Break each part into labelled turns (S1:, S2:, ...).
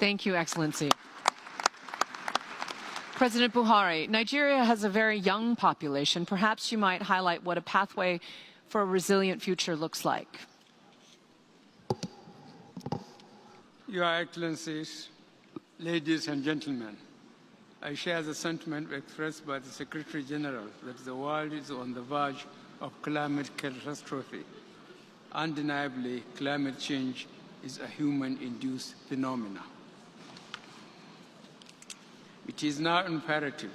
S1: Thank you, Excellency. President Buhari, Nigeria has a very young population. Perhaps you might highlight what a pathway for a resilient future looks like.
S2: Your Excellencies, ladies and gentlemen, I share the sentiment expressed by the Secretary General that the world is on the verge of climate catastrophe. Undeniably, climate change is a human-induced phenomenon. It is now imperative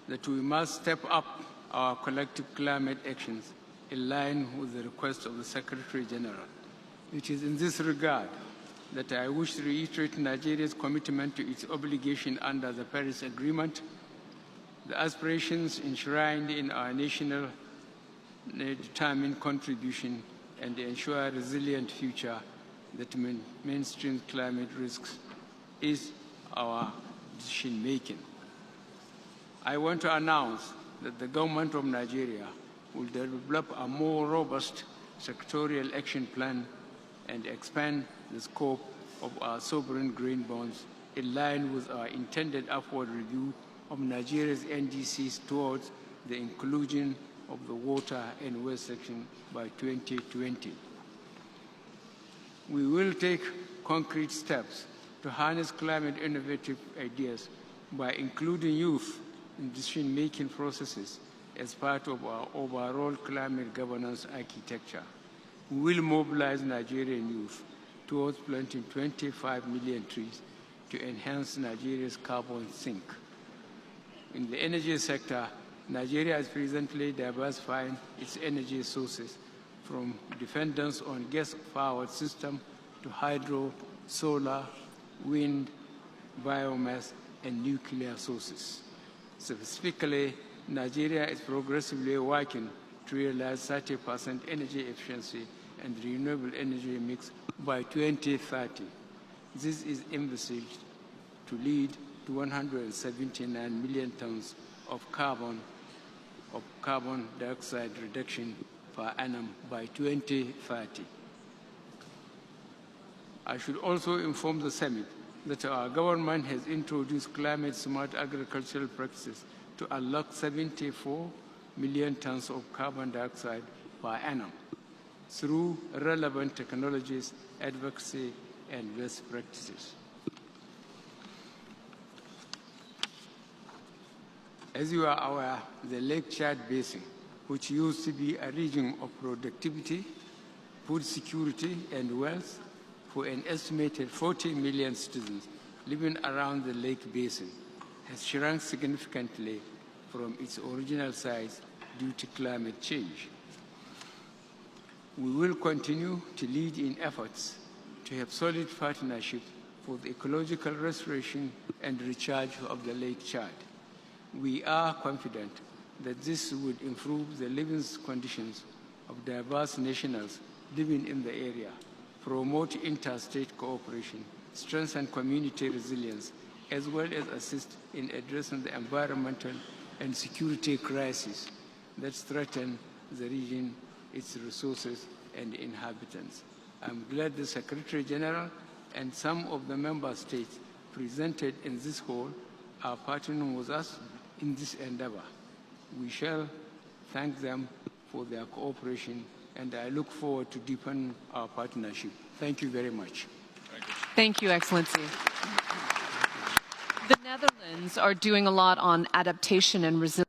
S2: that we must step up our collective climate actions in line with the request of the Secretary General. It is in this regard that I wish to reiterate Nigeria's commitment to its obligation under the Paris Agreement, the aspirations enshrined in our national determined contribution, and ensure a resilient future that mainstream climate risks is our decision-making. I want to announce that the government of Nigeria will develop a more robust sectorial action plan and expand the scope of our sovereign green bonds in line with our intended upward review of Nigeria's NDCs towards the inclusion of the water and waste section by 2020. We will take concrete steps to harness climate innovative ideas by including youth in decision-making processes as part of our overall climate governance architecture. We will mobilize Nigerian youth towards planting 25 million trees to enhance Nigeria's carbon sink. In the energy sector, Nigeria is presently diversifying its energy sources from dependence on gas-powered system to hydro, solar, wind, biomass, and nuclear sources. Specifically, Nigeria is progressively working to realize 30% energy efficiency and renewable energy mix by 2030. This is envisaged to lead to 179 million tons of carbon dioxide reduction per annum by 2030. I should also inform the summit that our government has introduced climate-smart agricultural practices to unlock 74 million tons of carbon dioxide per annum through relevant technologies, advocacy, and best practices. As you are aware, the Lake Chad Basin, which used to be a region of productivity, food security, and wealth for an estimated 40 million citizens living around the lake basin, has shrunk significantly from its original size due to climate change. We will continue to lead in efforts to have solid partnership for the ecological restoration and recharge of the Lake Chad. We are confident that this would improve the living conditions of diverse nationals living in the area, promote interstate cooperation, strengthen community resilience, as well as assist in addressing the environmental and security crises that threaten the region, its resources, and inhabitants. I'm glad the Secretary General and some of the member states presented in this hall are partnering with us in this endeavor. We shall thank them for their cooperation, and I look forward to deepening our partnership. Thank you very much.
S1: Thank you, Excellency. The Netherlands are doing a lot on adaptation and resilience.